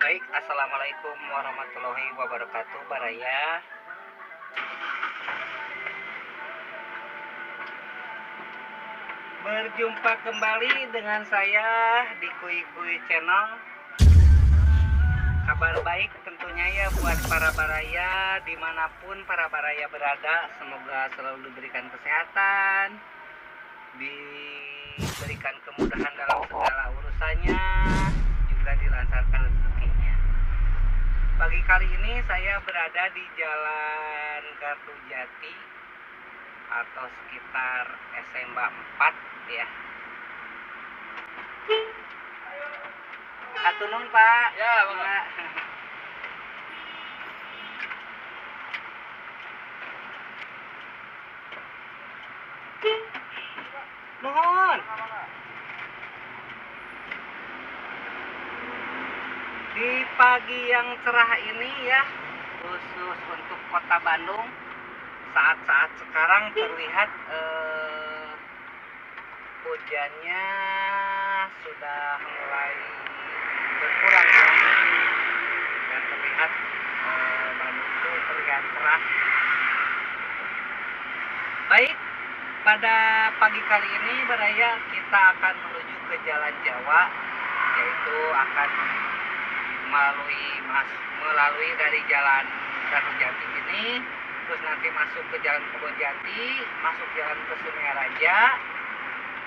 Baik, assalamualaikum warahmatullahi wabarakatuh, Baraya. Berjumpa kembali dengan saya di Kui Kui Channel. Kabar baik tentunya ya buat para Baraya dimanapun para Baraya berada. Semoga selalu diberikan kesehatan, diberikan kemudahan dalam segala urusannya, juga dilancarkan rezekinya. Pagi kali ini saya berada di Jalan Gardu Jati atau sekitar SMA 4 ya. Atunun Pak. Ya, Pak. Nuhun. Di pagi yang cerah ini ya, khusus untuk Kota Bandung, saat-saat sekarang terlihat hujannya sudah mulai berkurang ya, dan terlihat Bandung itu terlihat cerah. Baik, pada pagi kali ini Baraya kita akan menuju ke Jalan Jawa, yaitu akan melalui dari Jalan Gardu Jati ini, terus nanti masuk ke Jalan Kebon Jati, masuk jalan ke Sungai Raja,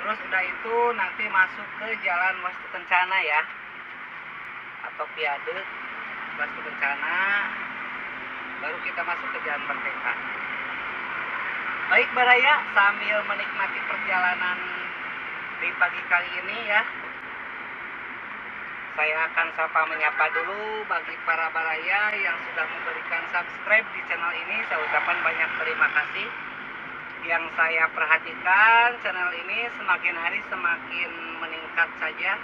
terus udah itu nanti masuk ke Jalan Wastu Kencana ya, atau Viaduk Wastu Kencana, baru kita masuk ke Jalan Merdeka. Baik Baraya, sambil menikmati perjalanan di pagi kali ini ya, saya akan sapa menyapa dulu bagi para Baraya yang sudah memberikan subscribe di channel ini. Saya ucapkan banyak terima kasih. Yang saya perhatikan, channel ini semakin hari semakin meningkat saja.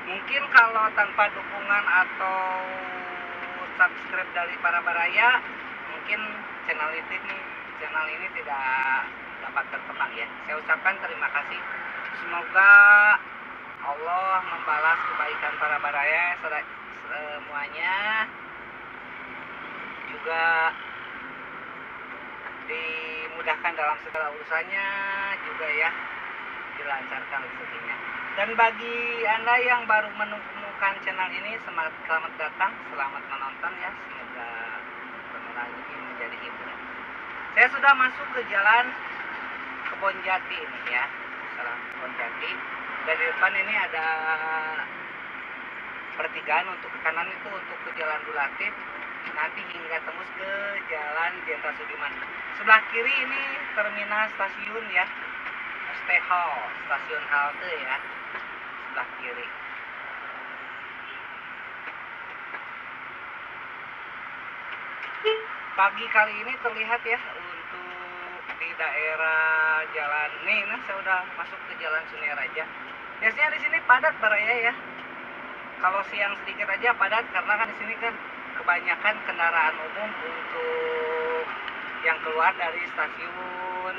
Mungkin kalau tanpa dukungan atau subscribe dari para Baraya, mungkin channel ini tidak dapat berkembang ya. Saya ucapkan terima kasih. Semoga Allah membalas kebaikan para Baraya semuanya, juga dimudahkan dalam segala urusannya, juga ya dilancarkan rezekinya. Dan bagi Anda yang baru menemukan channel ini, selamat datang, selamat menonton ya. Semoga channel ini menjadi hiburan. Saya sudah masuk ke Jalan Kebon Jati ini ya, Jalan Kebon Jati. Dari depan ini ada pertigaan, untuk ke kanan itu untuk ke Jalan Dulatif, nanti hingga tembus ke Jalan Jenderal Sudirman. Sebelah kiri ini terminal stasiun ya, stasiun halte ya, sebelah kiri. Pagi kali ini terlihat ya untuk di daerah jalan nih, saya udah masuk ke Jalan Sungai Raja. Biasanya di sini padat Baraya ya. Kalau siang sedikit aja padat, karena kan di sini kan kebanyakan kendaraan umum untuk yang keluar dari stasiun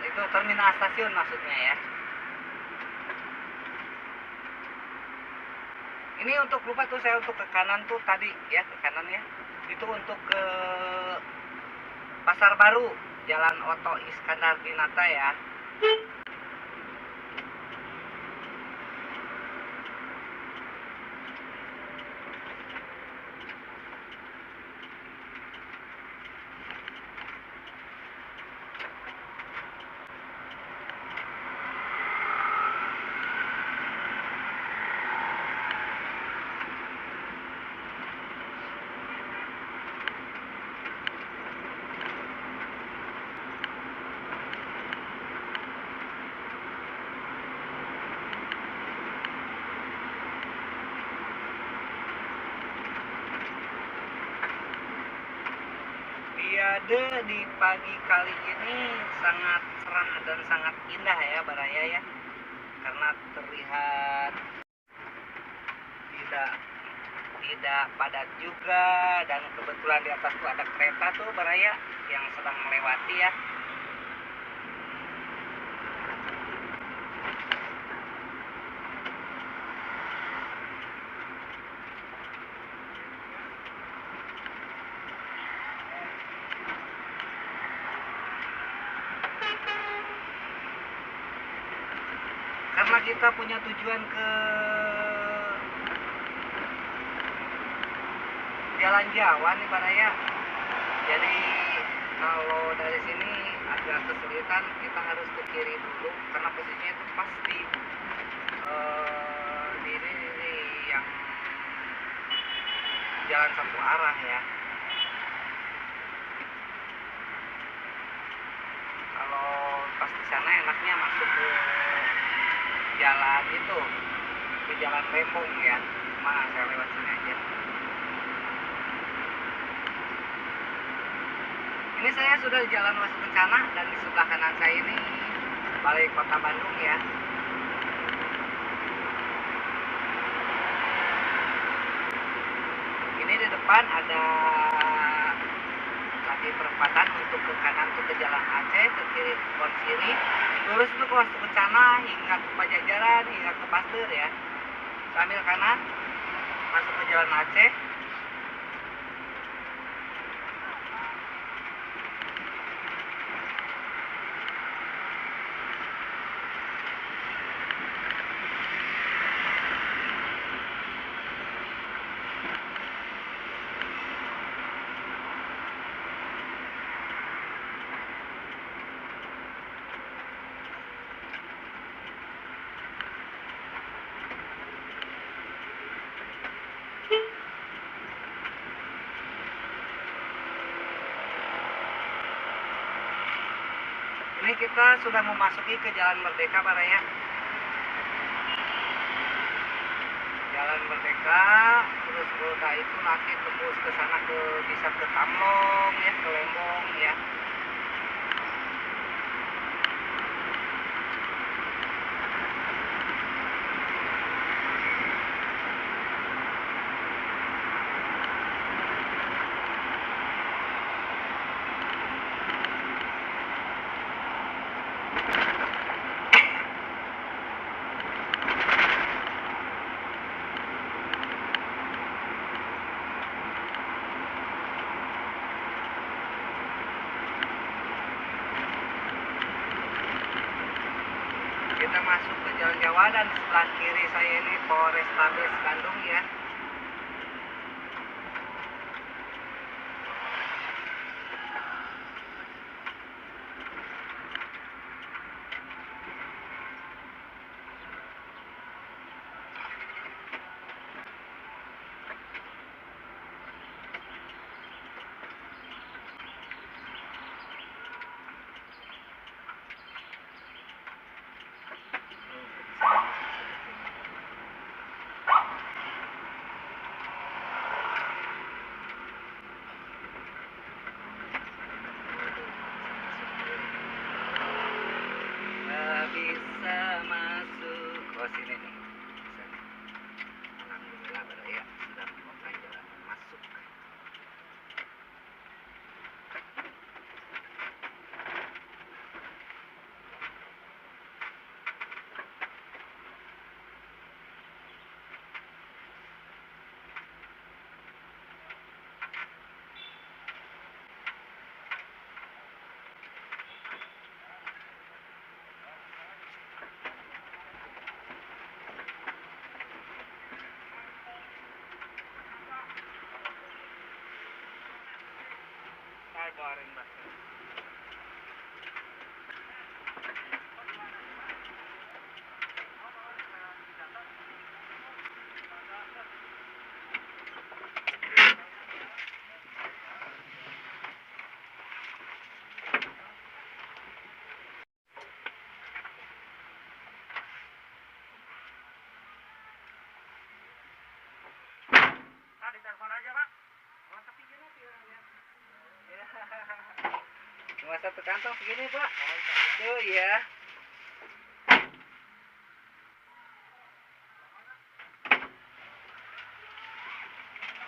itu terminal stasiun maksudnya ya. Ini untuk lupa tuh, saya untuk ke kanan tuh tadi ya, ke kanan ya. Itu untuk ke Pasar Baru, Jalan Oto Iskandar Dinata ya. Tiada di pagi kali ini sangat cerah dan sangat indah ya Baraya ya, karena terlihat tidak padat juga, dan kebetulan di atas tuh ada kereta tuh Baraya yang sedang melewati ya. karena kita punya tujuan ke Jalan Jawa nih Pak Raya. Jadi kalau dari sini agak kesulitan, kita harus ke kiri dulu karena posisinya itu pasti di yang jalan satu arah ya. Kalau pas di sana enaknya masuk ke jalan itu, ke jalan Lembong ya. Cuma saya lewat sini aja. Ini saya sudah di Jalan Wastu Kencana dan di sebelah kanan saya ini Balai Kota Bandung ya. Ini di depan ada tadi perempatan untuk ke kanan untuk ke Jalan Aceh, ke kiri Pohon Siri, lurus itu ke Wastu Kencana hingga ke Pajajaran hingga ke Pasteur ya. Sambil kanan masuk ke Jalan Aceh. Ini kita sudah memasuki ke Jalan Merdeka Pak Raya. Jalan Merdeka, terus udah itu nanti tembus ke sana bisa ke Tamlong ya, ke Lembong ya. Kita masuk ke Jalan Jawa dan sebelah kiri saya ini Polrestabes Bandung ya. Bisa masuk sini nih. Bisa nih. Alhamdulillah Pak Raya sudah membuka jalan masuk. Boring banget. Ditelepon aja Pak. Cuma satu kantong segini Pak. Tuh ya.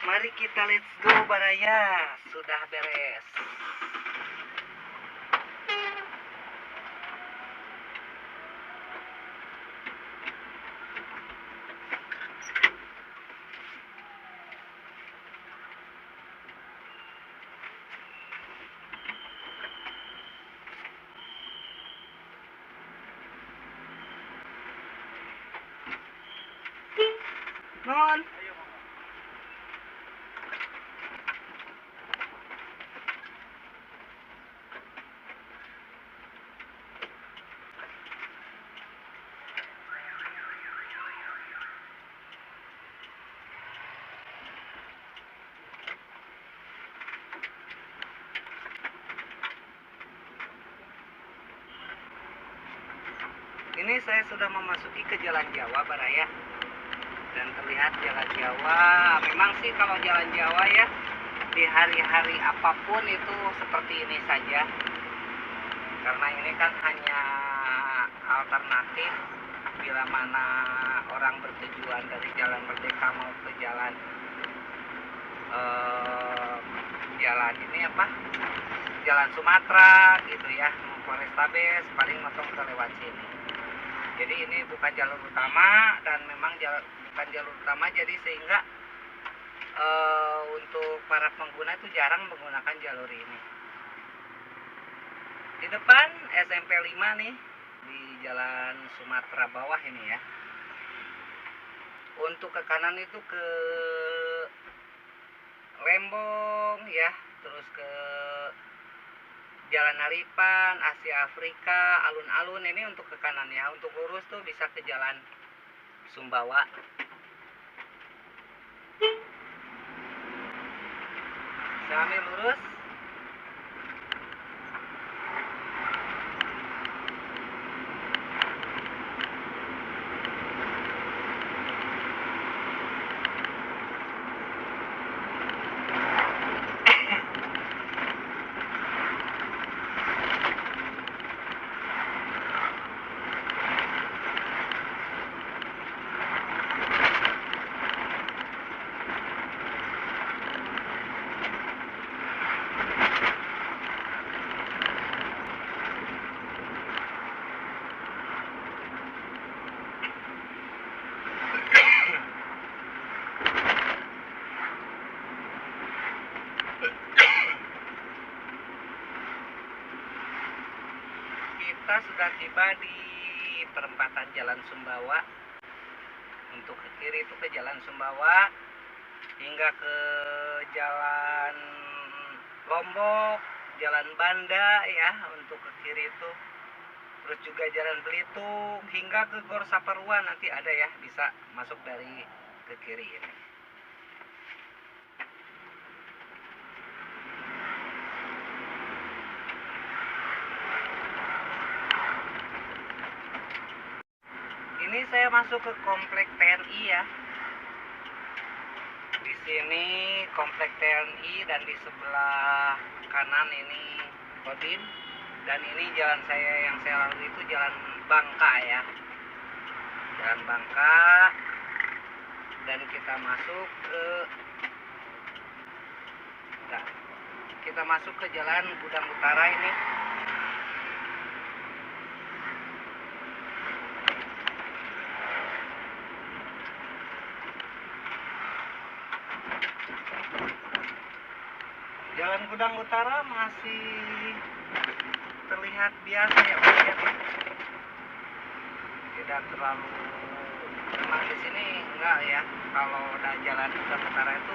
Mari kita let's go Baraya. Sudah beres. Non. Ini saya sudah memasuki ke Jalan Jawa Baraya. Dan terlihat Jalan Jawa, memang sih kalau Jalan Jawa ya di hari-hari apapun itu seperti ini saja. Karena ini kan hanya alternatif bila mana orang bertujuan dari Jalan Merdeka mau ke jalan jalan ini apa? Jalan Sumatera gitu ya, Polrestabes paling motong ke lewat sini. Jadi ini bukan jalur utama dan memang bukan jalur utama, jadi sehingga untuk para pengguna itu jarang menggunakan jalur ini. Di depan SMP 5 nih di Jalan Sumatera bawah ini ya. Untuk ke kanan itu ke Lembong ya, terus ke Jalan Haripan, Asia Afrika, alun-alun ini untuk ke kanan ya. Untuk lurus tuh bisa ke Jalan Sumbawa. Sambil lurus. Kita sudah tiba di perempatan Jalan Sumbawa. Untuk ke kiri itu ke Jalan Sumbawa hingga ke Jalan Lombok, Jalan Banda ya untuk ke kiri itu. Terus juga Jalan Belitung hingga ke Gor Saparua nanti ada ya, bisa masuk dari ke kiri ini. Ini saya masuk ke komplek TNI ya. Di sini komplek TNI dan di sebelah kanan ini Kodim, dan ini jalan saya yang saya lalui itu Jalan Bangka ya. Jalan Bangka, dan kita masuk ke Jalan Gudang Utara ini. Jalan Gudang Utara masih terlihat biasa ya, tidak terlalu, memang di sini enggak ya, kalau udah Jalan Gudang Utara itu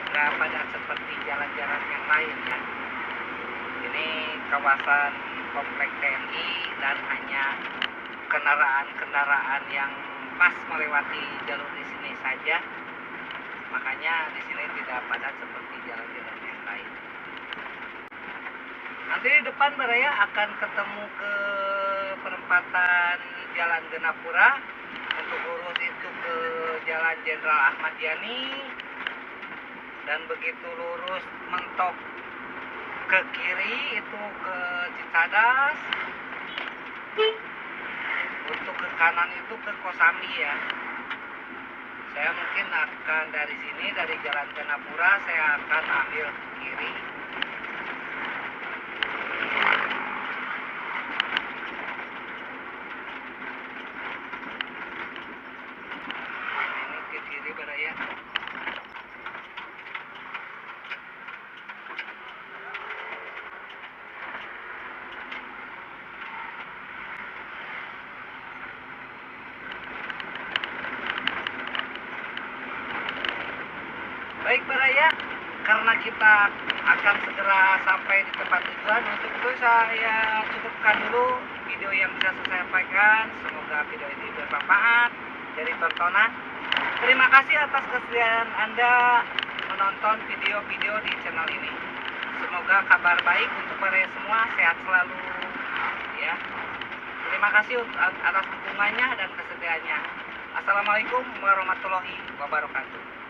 enggak padat seperti jalan-jalan yang lain ya. Ini kawasan komplek TNI dan hanya kendaraan-kendaraan yang pas melewati jalur di sini saja. Makanya di sini tidak padat seperti jalan-jalan yang lain. Nanti di depan Baraya akan ketemu ke perempatan Jalan Genapura. Untuk lurus itu ke Jalan Jenderal Ahmad Yani, dan begitu lurus mentok ke kiri itu ke Cicadas. Untuk ke kanan itu ke Kosambi ya. Saya mungkin akan dari sini, dari Jalan Genapura, saya akan ambil ke kiri. Ini ke kiri Baraya. kita akan segera sampai di tempat tujuan. Untuk itu saya cukupkan dulu video yang bisa saya sampaikan. Semoga video ini bermanfaat dari tontonan. Terima kasih atas kesediaan Anda menonton video-video di channel ini. Semoga kabar baik untuk kalian semua, sehat selalu ya. Terima kasih atas dukungannya dan kesediaannya. Assalamualaikum warahmatullahi wabarakatuh.